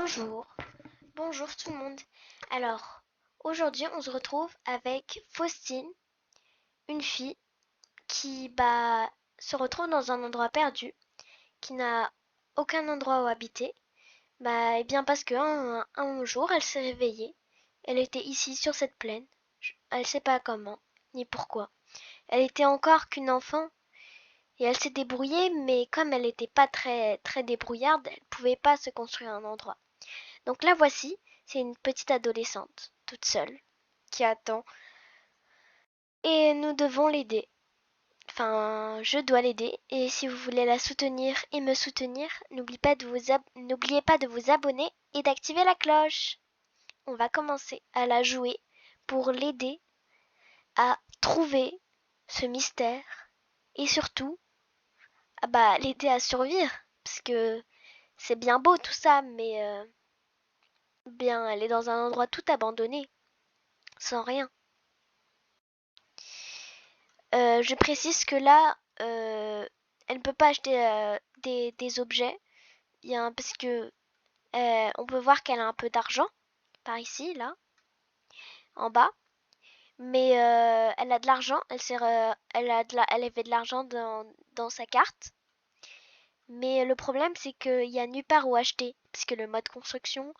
Bonjour, bonjour tout le monde. Alors, aujourd'hui on se retrouve avec Faustine, une fille qui se retrouve dans un endroit perdu, qui n'a aucun endroit où habiter. Et bien parce que un jour elle s'est réveillée, elle était ici sur cette plaine, elle sait pas comment, ni pourquoi. Elle était encore qu'une enfant et elle s'est débrouillée, mais comme elle n'était pas très débrouillarde, elle pouvait pas se construire un endroit. Donc la voici, c'est une petite adolescente, toute seule, qui attend. Et nous devons l'aider. Enfin, je dois l'aider. Et si vous voulez la soutenir et me soutenir, n'oubliez pas de vous abonner et d'activer la cloche. On va commencer à la jouer pour l'aider à trouver ce mystère. Et surtout, l'aider à survivre. Parce que c'est bien beau tout ça, mais elle est dans un endroit tout abandonné, sans rien. Je précise que là, elle ne peut pas acheter des objets, parce que on peut voir qu'elle a un peu d'argent par ici, là, en bas. Mais elle a de l'argent, elle avait de l'argent dans sa carte. Mais le problème, c'est qu'il n'y a nulle part où acheter, puisque le mode construction,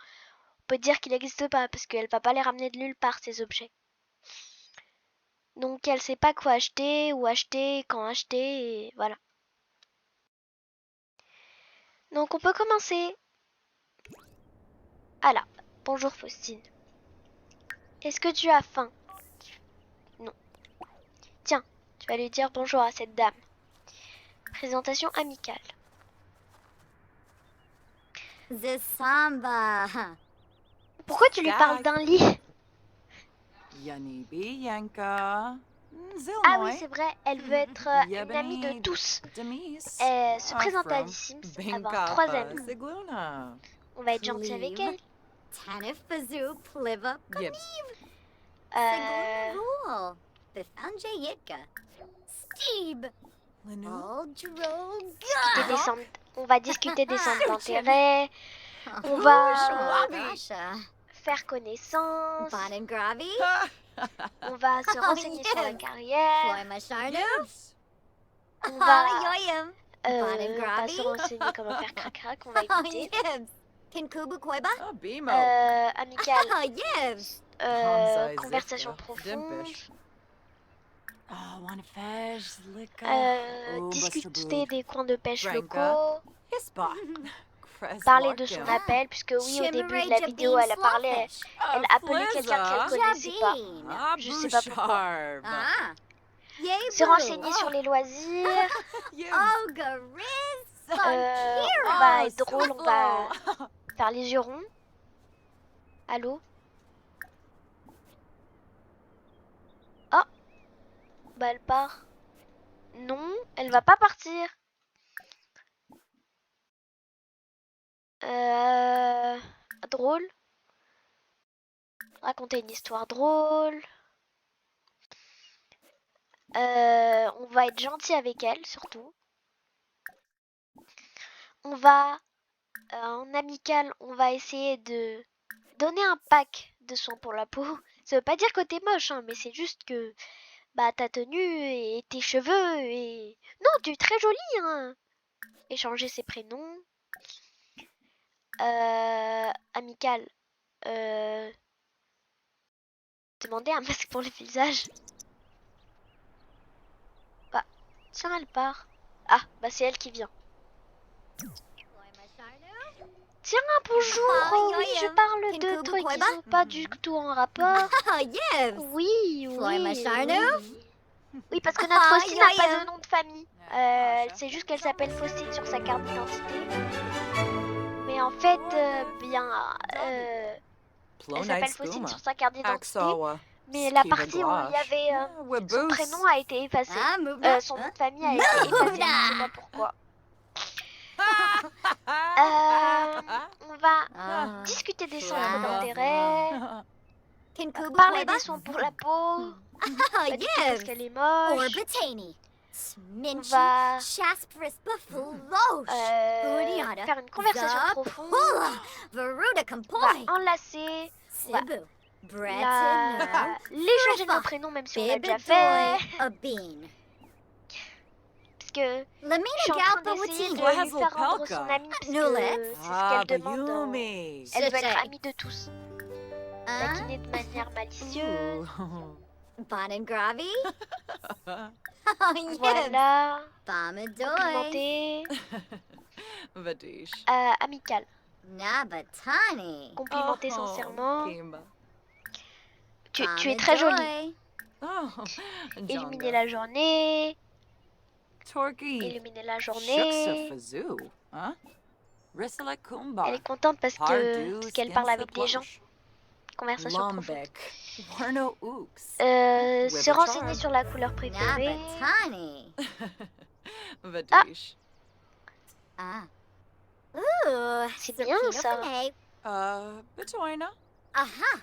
on peut dire qu'il n'existe pas, parce qu'elle va pas les ramener de nulle part, ces objets. Donc elle sait pas quoi acheter, où acheter, quand acheter, et voilà. Donc on peut commencer. Ah là, bonjour Faustine. Est-ce que tu as faim? Non. Tiens, tu vas lui dire bonjour à cette dame. Présentation amicale. The Samba. Pourquoi tu lui parles d'un lit? Yanibi Yanka. Ah oui, c'est vrai, elle veut être une amie de tous. Elle se présente à The Sims, avoir 3 amis. On va être gentil avec elle. Tanif Bazoo Pliva Yep. Rule. Bithanje Yitka. Steve. On va discuter des centres d'intérêt. On va faire connaissance. On va se renseigner sur la carrière. On va se renseigner comment faire crac-crac. On va écouter. Amical. Conversation profonde. Discuter des coins de pêche locaux. Parler de son appel, puisque oui, au début de la vidéo, elle a appelé quelqu'un qu'elle connaissait pas. Je sais pas pourquoi. Se renseigner sur les loisirs. On va être drôle, on va faire les yeux ronds. Allô? Oh, elle part. Non, elle va pas partir. Drôle. Raconter une histoire drôle. On va être gentil avec elle, surtout. On va, en amical, on va essayer de donner un pack de soins pour la peau. Ça veut pas dire que t'es moche, hein, mais c'est juste que ta tenue et tes cheveux et... Non, tu es très jolie, hein. Échanger ses prénoms. Amical. Demander un masque pour le visage. Tiens, elle part. Ah, c'est elle qui vient. Tiens, bonjour. Oui, je parle de trucs qui sont pas du tout en rapport. Oui. Oui, parce que notre Faustine n'a pas de nom de famille. Elle sait juste qu'elle s'appelle Faustine sur sa carte d'identité. Mais en fait, elle s'appelle Faustine sur sa carte d'identité. Mais la partie où il y avait son prénom a été effacé. Son nom de famille a été effacé, je ne sais pas pourquoi. On va discuter des centres d'intérêt. Parler des soins pour la peau. Pas du tout parce qu'elle est moche. Sminchy, va Shaspris Buffalosh, Bootyana, faire une conversation profonde. Zapula, Veruda On va Compoy, enlacer. On va Sibu, Bretano, les changer de nos Fruffa, prénoms même si on l'a déjà Bibidoy, fait. a bean. Parce que je Lamina suis en train Galpa d'essayer Watin, de lui faire rendre son Glazopelka. ami parce Nulet. que c'est ce qu'elle demande. Bayumi. Elle veut être Shitay. amie de tous. Taquiner de manière malicieuse. Bon and Gravi? Oh, yes. Voilà. Bamadoy. Complimenter. Vadish. Amical. Nabatani. Complimenter sincèrement. Kimba. Tu es très jolie. Oh, Illuminer la journée. Torky. Illuminer la Shuksa journée. Fazoo. Hein? Rissala Kumba. Elle est contente parce qu'elle parle avec des gens. Conversation profonde. Lumbek. Warno Ooks. Se renseigner sur la couleur préférée. Nabatani. Vadish. Ah. Ooh. C'est bien ça. Betoina. Aha.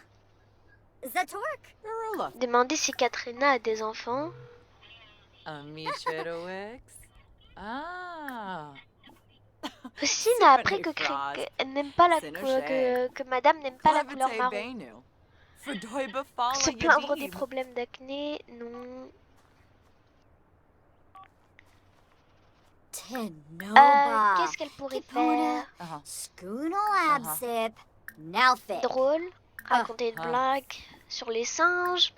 Zatork. Urula. Demander si Katrina a des enfants. Amicheroex. Ah. Faustine a appris que n'aime pas la que Madame n'aime pas la couleur marron. Se plaindre des problèmes d'acné, non. Tenoba. Qu'est-ce qu'elle pourrait faire? Schoono Absip. Nalfit. Drôle, raconter une blague sur les singes.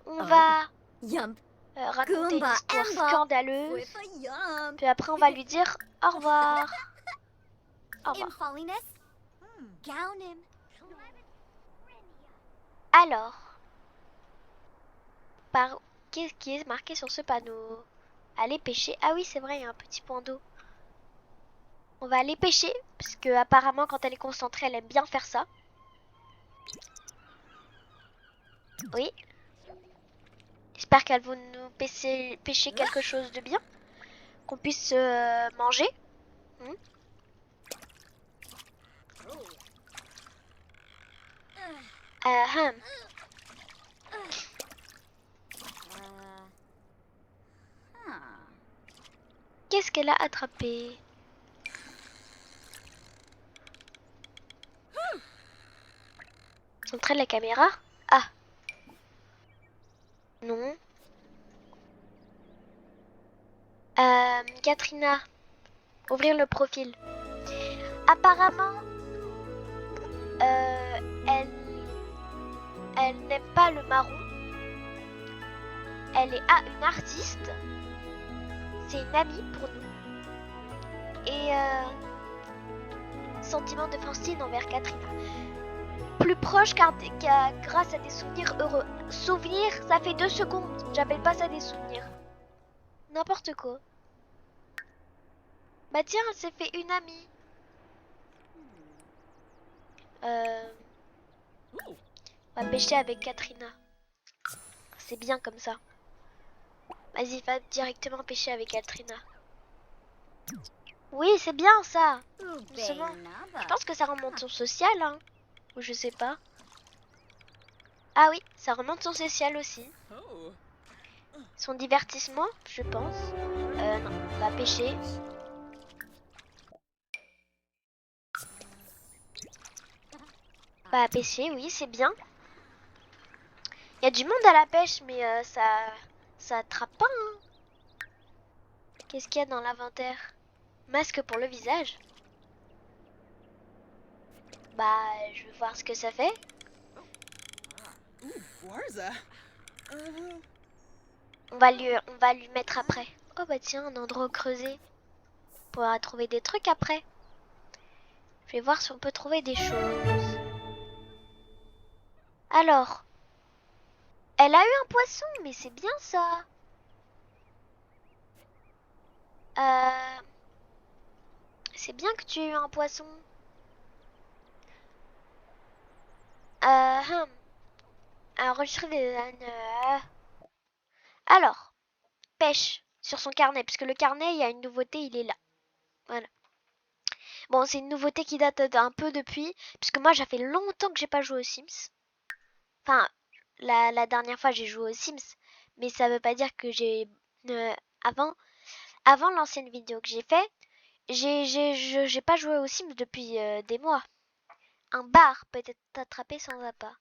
On Oh. va Yump. raconter une Goomba, histoire Amber. scandaleuse. With a yum. Puis après, on va lui dire au revoir. Au revoir. Infoliness. Gownim. Alors, qu'est-ce qui est marqué sur ce panneau? Aller pêcher. Ah oui, c'est vrai, il y a un petit point d'eau. On va aller pêcher, parce que apparemment, quand elle est concentrée, elle aime bien faire ça. Oui. J'espère qu'elle va nous pêcher quelque chose de bien. Qu'on puisse manger. Hum. Qu'est-ce qu'elle a attrapé? Centrer la caméra? Ah. Non. Katrina. Ouvrir le profil. Apparemment, elle n'aime pas le marron. Elle est une artiste. C'est une amie pour nous. Et sentiment de Faustine envers Katrina. Plus proche car grâce à des souvenirs heureux. Souvenirs, ça fait 2 secondes. J'appelle pas ça des souvenirs. N'importe quoi. Bah tiens, elle s'est fait une amie. On va pêcher avec Katrina. C'est bien comme ça. Vas-y, va directement pêcher avec Katrina. Oui, c'est bien ça. Doucement. Je pense que ça remonte son social, hein. Ou je sais pas. Ah oui, ça remonte son social aussi. Son divertissement, je pense. Non, on va pêcher. On va pêcher, oui, c'est bien. Il y a du monde à la pêche, mais ça attrape pas, hein. Qu'est-ce qu'il y a dans l'inventaire? Masque pour le visage. Bah, je vais voir ce que ça fait. On va lui mettre après. Oh bah tiens, un endroit creusé. On pourra trouver des trucs après. Je vais voir si on peut trouver des choses. Alors, elle a eu un poisson, mais c'est bien ça. C'est bien que tu aies eu un poisson. Enregistrer des Alors, pêche sur son carnet, puisque le carnet, il y a une nouveauté, il est là. Voilà. Bon, c'est une nouveauté qui date d'un peu depuis, puisque moi, ça fait longtemps que j'ai pas joué aux Sims. Enfin, la dernière fois, j'ai joué aux Sims, mais ça veut pas dire que j'ai avant l'ancienne vidéo que j'ai fait, j'ai pas joué aux Sims depuis des mois. Un bar peut être attrapé sans appât.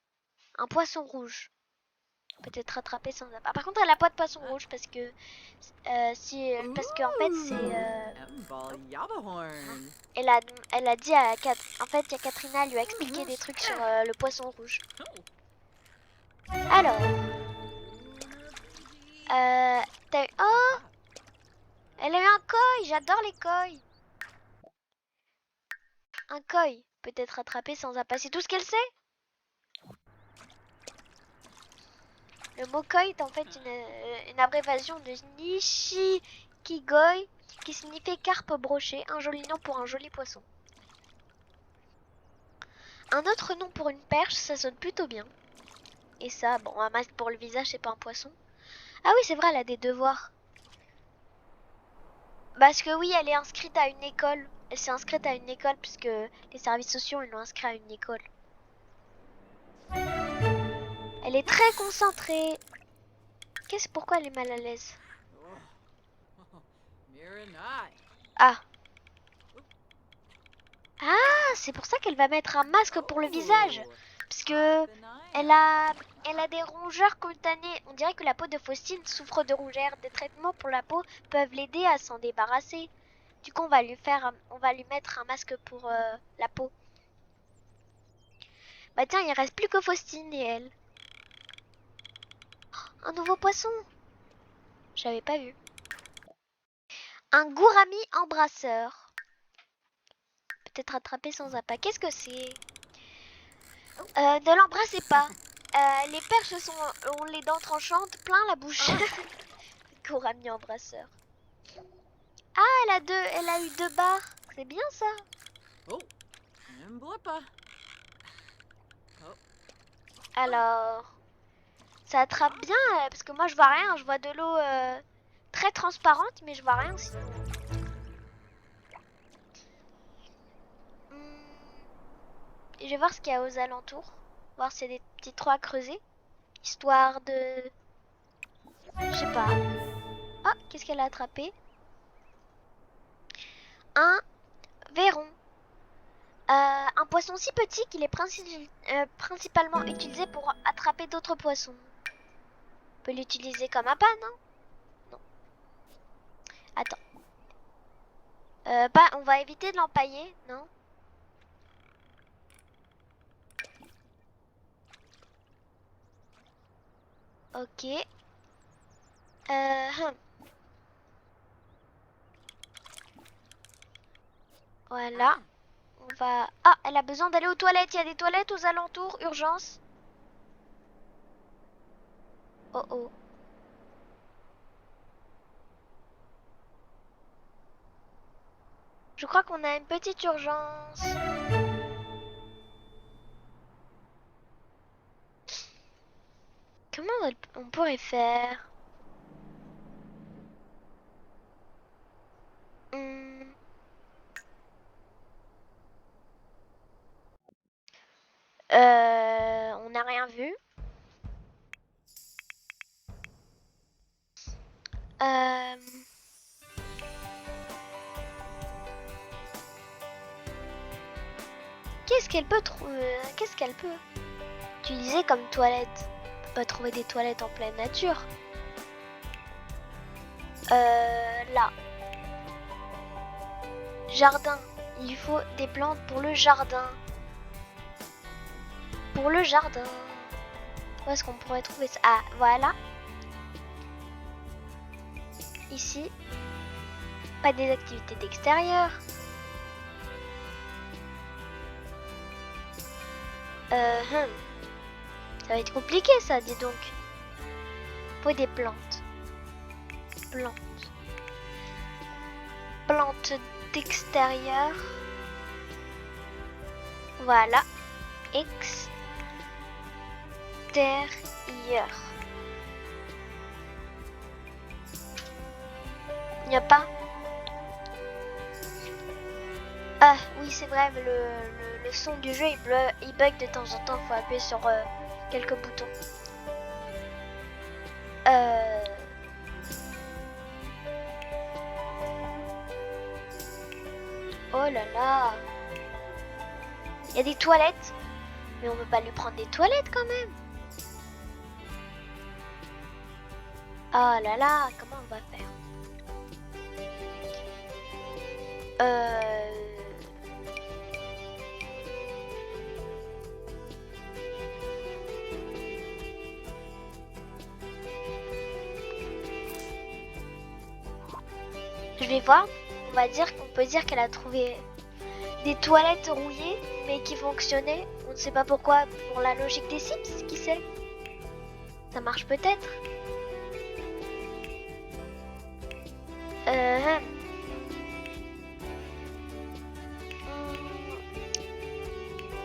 Un poisson rouge peut être attrapé sans appât. Par contre, elle a pas de poisson rouge parce que parce qu'en fait Emball Yabahorn. elle a dit à en fait, il y a Katrina lui a expliqué des trucs sur le poisson rouge. Alors, t'as eu... Oh, elle a eu un koi. J'adore les koi. Un koi peut être attrapé sans appât. C'est tout ce qu'elle sait. Le mot koi est en fait une abréviation de Nishikigoi qui signifie carpe brochée, un joli nom pour un joli poisson. Un autre nom pour une perche, ça sonne plutôt bien. Et ça, bon, un masque pour le visage, c'est pas un poisson. Ah oui, c'est vrai, elle a des devoirs. Parce que oui, elle est inscrite à une école. Elle s'est inscrite à une école puisque les services sociaux, ils l'ont inscrite à une école. Elle est très concentrée. Pourquoi elle est mal à l'aise? Ah. Ah, c'est pour ça qu'elle va mettre un masque pour le visage. Parce que elle a des rongeurs cutanés. On dirait que la peau de Faustine souffre de rougeurs. Des traitements pour la peau peuvent l'aider à s'en débarrasser. Du coup, on va lui mettre un masque pour la peau. Bah tiens, il reste plus que Faustine et elle. Oh, un nouveau poisson. J'avais pas vu. Un gourami embrasseur. Peut-être attrapé sans appât. Qu'est-ce que c'est? Ne l'embrassez pas. Les perches ont les dents tranchantes, plein la bouche. Gourami embrasseur. Ah, elle a eu 2 barres. C'est bien ça. Oh, Mblippa. Alors, ça attrape bien parce que moi je vois rien. Je vois de l'eau très transparente, mais je vois rien sinon. Je vais voir ce qu'il y a aux alentours. Voir s'il y a des petits trous à creuser. Histoire de... Je sais pas. Ah, qu'est-ce qu'elle a attrapé? Un verron. Un poisson si petit qu'il est principalement utilisé pour attraper d'autres poissons. On peut l'utiliser comme appât, non? Non. Attends. On va éviter de l'empailler, non? Ok. Voilà. On va... Ah, elle a besoin d'aller aux toilettes. Il y a des toilettes aux alentours. Urgence. Oh oh. Je crois qu'on a une petite urgence. Comment on pourrait faire? On n'a rien vu. Qu'est-ce qu'elle peut trouver? Qu'est-ce qu'elle peut utiliser comme toilette? On peut pas trouver des toilettes en pleine nature. Là. Jardin. Il faut des plantes pour le jardin. Pour le jardin. Où est-ce qu'on pourrait trouver ça? Ah, voilà. Ici. Pas des activités d'extérieur. Ça va être compliqué ça, dis donc. Faut des plantes. Plantes. Plantes d'extérieur. Voilà. Extérieur. Il n'y a pas. Ah oui, c'est vrai, le son du jeu il bug de temps en temps. Faut appuyer sur quelques boutons. Oh là là. Il y a des toilettes. Mais on peut pas lui prendre des toilettes quand même. Oh là là, comment on va faire? Je vais voir. On va dire qu'on peut dire qu'elle a trouvé des toilettes rouillées, mais qui fonctionnaient. On ne sait pas pourquoi, pour la logique des Sims, qui sait? Ça marche peut-être. Euh...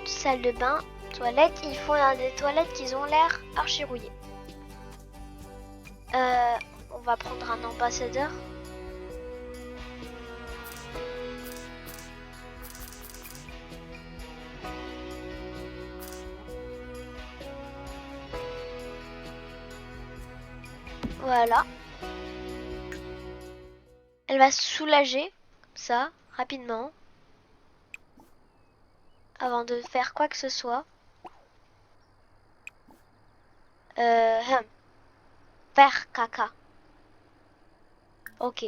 Salle de bain, toilette. Il faut des toilettes qui ont l'air archi rouillées. On va prendre un ambassadeur. Voilà. Elle va se soulager, comme ça, rapidement. Avant de faire quoi que ce soit. Faire caca. Ok.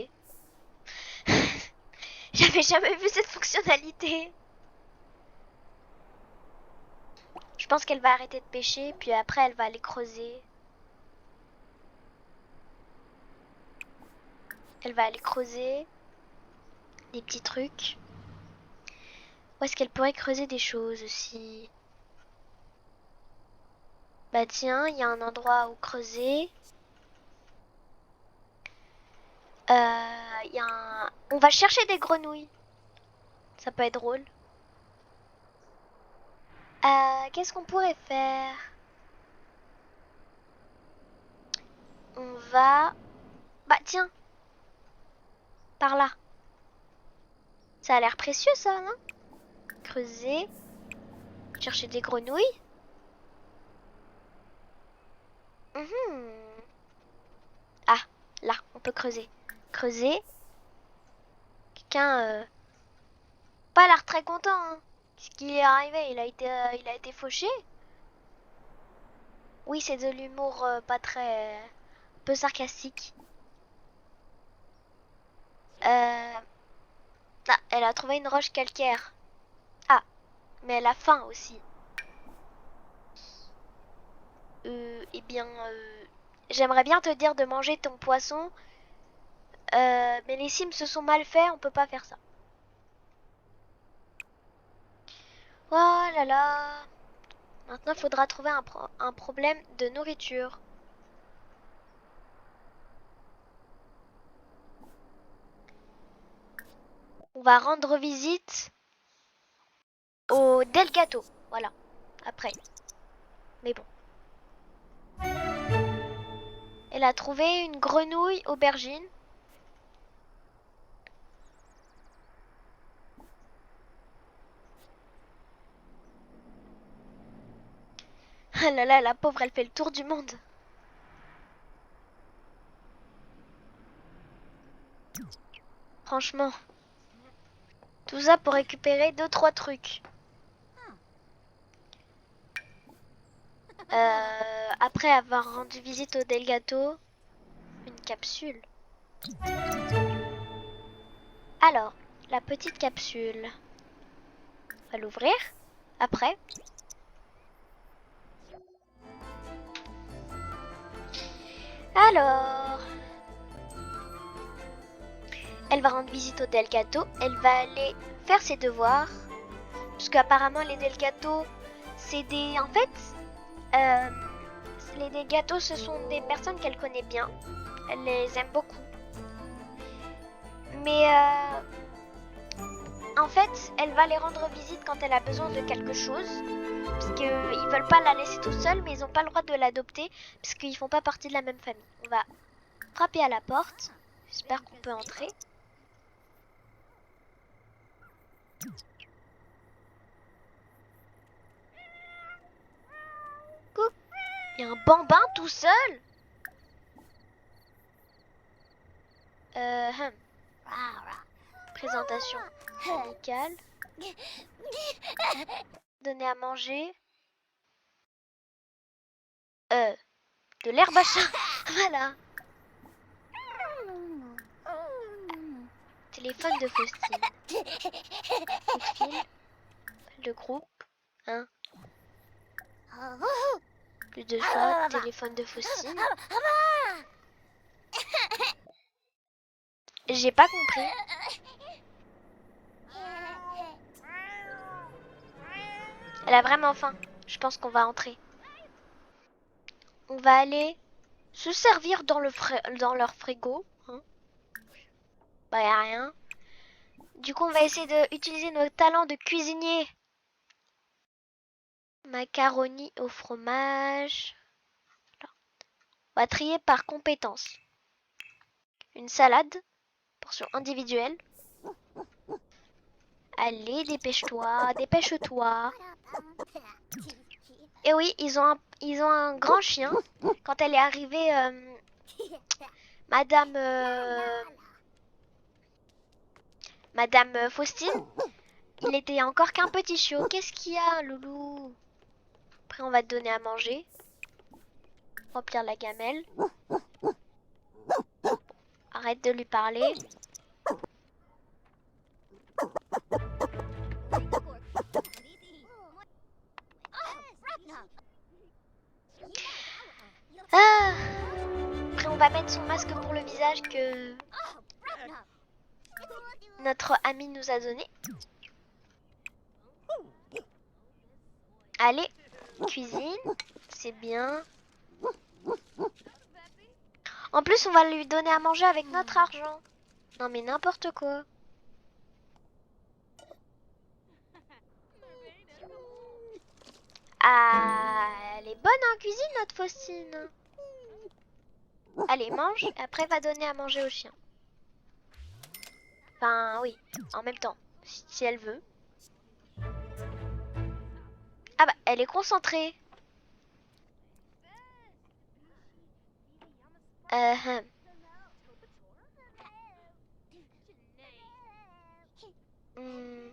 J'avais jamais vu cette fonctionnalité. Je pense qu'elle va arrêter de pêcher, puis après elle va aller creuser. Elle va aller creuser des petits trucs. Où est-ce qu'elle pourrait creuser des choses aussi? Bah tiens, il y a un endroit où creuser. Y a un... On va chercher des grenouilles. Ça peut être drôle. Qu'est-ce qu'on pourrait faire? On va... Bah tiens. Par là. Ça a l'air précieux ça, non? Creuser. Chercher des grenouilles. Ah, là, on peut creuser. Creuser. Quelqu'un pas l'air très content. Hein. Qu'est-ce qui est arrivé? Il a été fauché. Oui, c'est de l'humour pas très... un peu sarcastique. Ah, elle a trouvé une roche calcaire. Ah, mais elle a faim aussi. Eh bien, j'aimerais bien te dire de manger ton poisson. Mais les Sims se sont mal faits, on peut pas faire ça. Oh là là. Maintenant, il faudra trouver un problème de nourriture. On va rendre visite au Delgato. Voilà. Après. Mais bon. Elle a trouvé une grenouille aubergine. Ah là là, la pauvre, elle fait le tour du monde. Franchement. Tout ça pour récupérer 2-3 trucs. Après avoir rendu visite au Delgato, une capsule. Alors, la petite capsule. On va l'ouvrir. Après. Alors. Elle va rendre visite au Delgato. Elle va aller faire ses devoirs. Parce qu'apparemment les Delgato, c'est des... En fait, les Delgato, ce sont des personnes qu'elle connaît bien. Elle les aime beaucoup. Mais en fait, elle va les rendre visite quand elle a besoin de quelque chose. Parce qu'ils veulent pas la laisser tout seule, mais ils n'ont pas le droit de l'adopter. Parce qu'ils font pas partie de la même famille. On va frapper à la porte. J'espère qu'on peut entrer. Coucou. Il y a un bambin tout seul. présentation amicale. Donner à manger. De l'herbe à chat. Voilà. Téléphone de Faustine. Coup de fil. De groupe. Hein. Plus de choix. Téléphone de Faustine. J'ai pas compris. Elle a vraiment faim. Je pense qu'on va entrer. On va aller se servir dans dans leur frigo. Hein. Bah y a rien. Du coup on va essayer d'utiliser nos talents de cuisinier. Macaroni au fromage. On va trier par compétence. Une salade. Portion individuelle. Allez, dépêche-toi, dépêche-toi. Et oui, ils ont un grand chien. Quand elle est arrivée, Madame Faustine, il était encore qu'un petit chiot. Qu'est-ce qu'il y a, loulou? Après, on va te donner à manger. Remplir la gamelle. Arrête de lui parler. Ah. Après, on va mettre son masque pour le visage que notre ami nous a donné. Allez, cuisine, c'est bien. En plus, on va lui donner à manger avec notre argent. Non mais n'importe quoi. Ah, elle est bonne en cuisine, notre Faustine. Allez, mange, après va donner à manger au chien. Enfin, oui, en même temps, si elle veut. Ah bah, elle est concentrée. Hum. Hmm.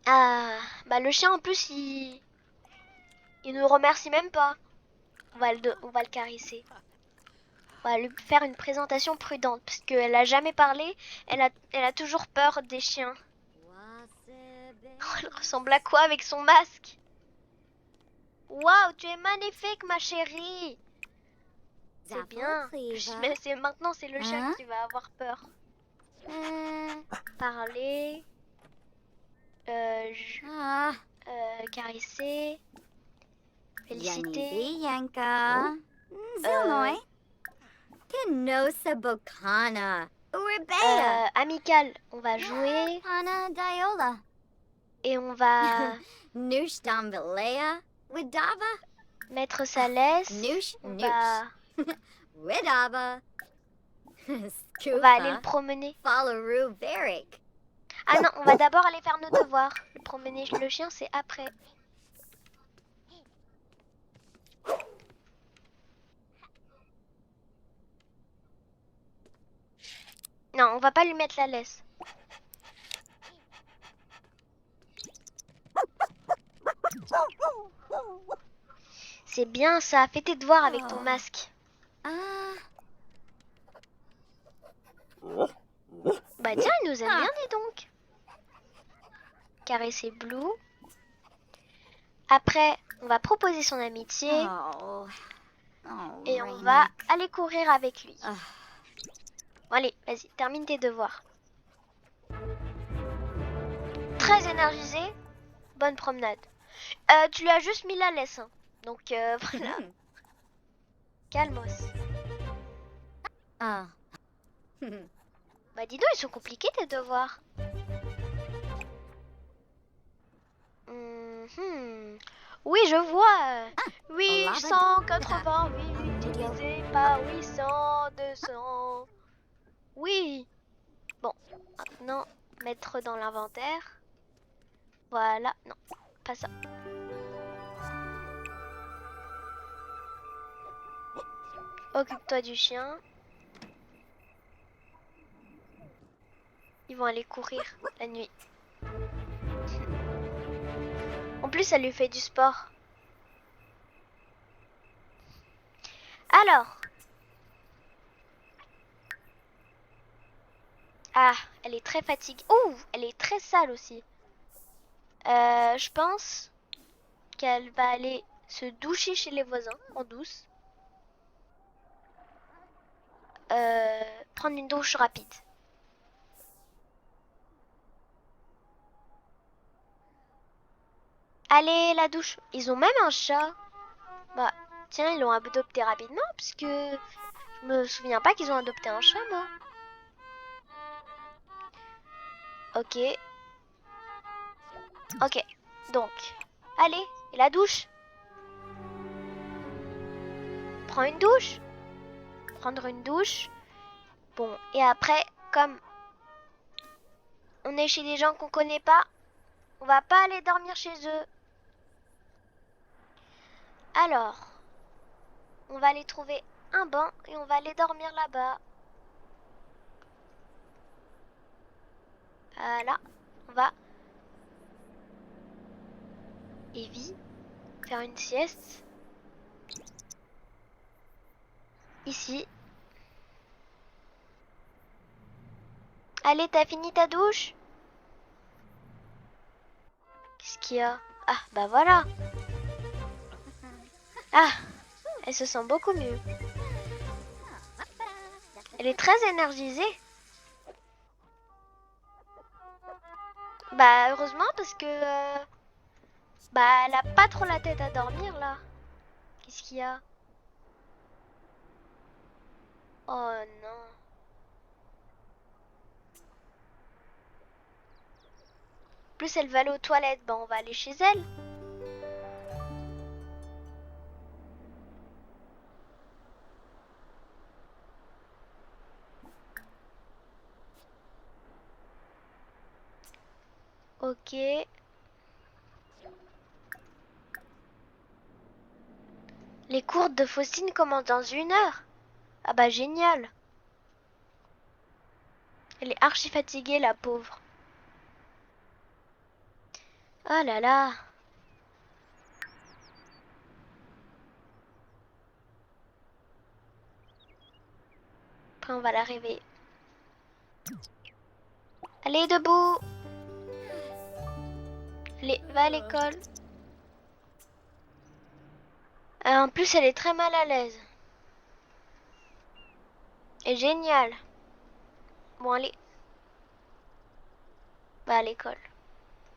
Ah, bah le chien en plus, il nous remercie même pas. On va le caresser. On va lui faire une présentation prudente parce qu'elle a jamais parlé. Elle a toujours peur des chiens. Oh, elle ressemble à quoi avec son masque? Waouh, tu es magnifique, ma chérie. C'est bien. Mais maintenant, c'est le chien qui va avoir peur. Parler. Caresser. Féliciter. Yanka. Zilnoy. Kenosa Bokana. Urbea. Amical, on va jouer. Hana Diola. Et on va Noosh Dambalea. Widava. mettre sa laisse. Noosh. On Noosh. Widava. va aller le promener. Fallaru Verik. Ah non, on va d'abord aller faire nos devoirs. Le promener le chien, c'est après. Non, on va pas lui mettre la laisse. C'est bien ça, fais tes devoirs avec ton masque. Bah tiens, il nous aime bien, dis donc. Caresser Blue. Après, on va proposer son amitié. Et on va aller courir avec lui. Bon, allez, vas-y, termine tes devoirs. Très énergisé. Bonne promenade. Tu lui as juste mis la laisse. Hein. Donc, voilà. Calmos. Bah dis donc, ils sont compliqués tes devoirs. Oui, je vois. 888 divisé par 800, 200. Oui. Bon, maintenant, mettre dans l'inventaire. Voilà, non, pas ça. Occupe-toi du chien. Ils vont aller courir la nuit. En plus, ça lui fait du sport. Alors. Ah, elle est très fatiguée. Ouh, elle est très sale aussi. Je pense qu'elle va aller se doucher chez les voisins en douce. Prendre une douche rapide. Allez, la douche. Ils ont même un chat. Bah, tiens, ils l'ont adopté rapidement parce que je me souviens pas qu'ils ont adopté un chat, moi. Ok. Ok. Donc, allez, et la douche. Prends une douche. Prendre une douche. Bon, et après, comme on est chez des gens qu'on connaît pas, on va pas aller dormir chez eux. Alors, on va aller trouver un banc et on va aller dormir là-bas. Là, on va, Evie, faire une sieste. Ici. Allez, t'as fini ta douche? Qu'est-ce qu'il y a? Ah, bah voilà. Ah, elle se sent beaucoup mieux. Elle est très énergisée. Bah, heureusement parce que... bah, elle a pas trop la tête à dormir, là. Qu'est-ce qu'il y a? Oh non. Plus elle va aller aux toilettes, bah on va aller chez elle. Ok. Les cours de Faustine commencent dans 1 heure. Ah bah génial. Elle est archi fatiguée, la pauvre. Oh là là. Après on va la réveiller. Allez, debout. Allez, va à l'école. En plus, elle est très mal à l'aise. Et génial. Bon, allez. Va à l'école.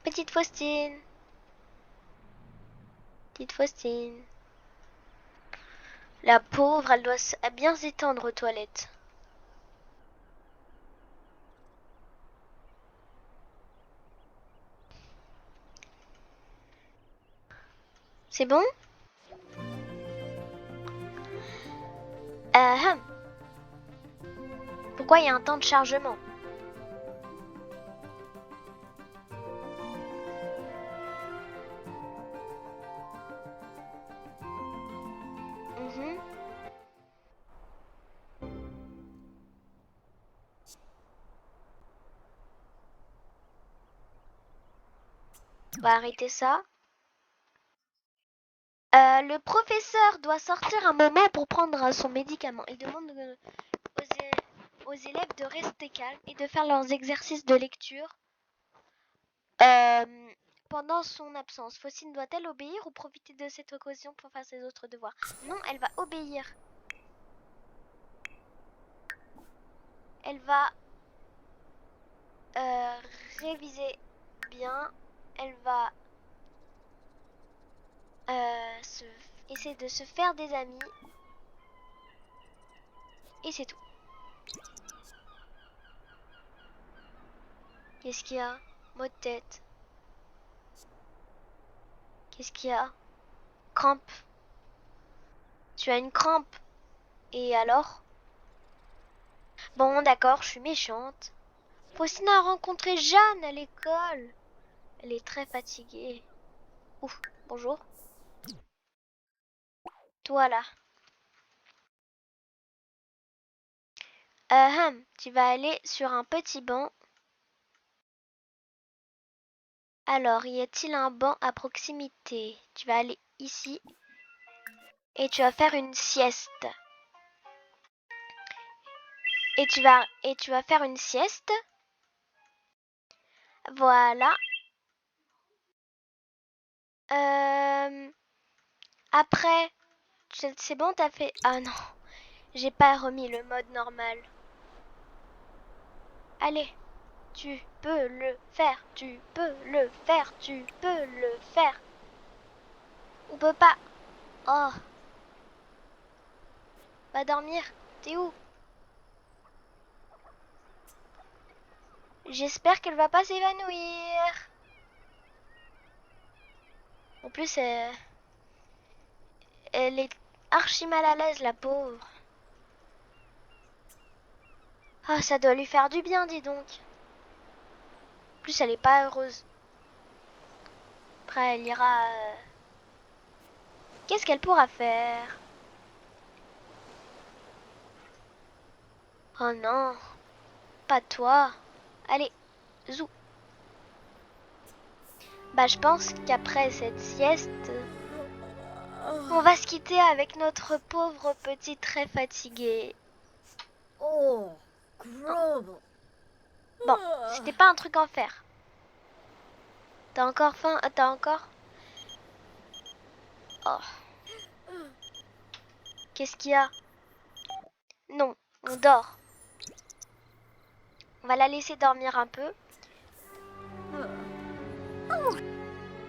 Petite Faustine. Petite Faustine. La pauvre, elle doit bien s'étendre aux toilettes. C'est bon? Hum. Pourquoi il y a un temps de chargement? Mhm. On va arrêter ça. Le professeur doit sortir un moment pour prendre son médicament. Il demande aux élèves de rester calmes et de faire leurs exercices de lecture euh, pendant son absence. Faustine doit-elle obéir ou profiter de cette occasion pour faire ses autres devoirs? Non, elle va obéir. Elle va euh, réviser bien. Elle va essayer de se faire des amis. Et c'est tout. Qu'est-ce qu'il y a? Maux de tête. Qu'est-ce qu'il y a? Crampe. Tu as une crampe. Et alors? Bon, d'accord, je suis méchante. Faustine a rencontré Jeanne à l'école. Elle est très fatiguée. Ouf, bonjour. Toi là. Tu vas aller sur un petit banc. Alors, y a-t-il un banc à proximité? Tu vas aller ici et tu vas faire une sieste. Et tu vas faire une sieste. Voilà. Après, c'est bon, t'as fait... Ah non, j'ai pas remis le mode normal. Allez, tu peux le faire, tu peux le faire, tu peux le faire. On peut pas. Oh. Va dormir. T'es où? J'espère qu'elle va pas s'évanouir. En plus, elle est archi mal à l'aise, la pauvre. Ah, ça doit lui faire du bien, dis donc. En plus, elle est pas heureuse. Après, elle ira... Qu'est-ce qu'elle pourra faire? Oh non, pas toi. Allez, zou. Bah, je pense qu'après cette sieste, on va se quitter avec notre pauvre petit très fatigué. Oh, Grobel. Bon, c'était pas un truc à en faire. T'as encore faim? T'as encore? Oh, qu'est-ce qu'il y a? Non, on dort. On va la laisser dormir un peu.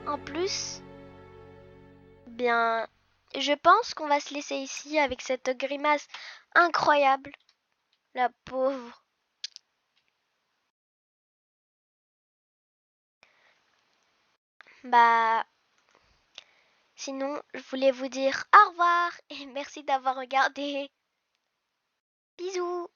En plus, bien, je pense qu'on va se laisser ici avec cette grimace incroyable. La pauvre. Bah, sinon, je voulais vous dire au revoir et merci d'avoir regardé. Bisous.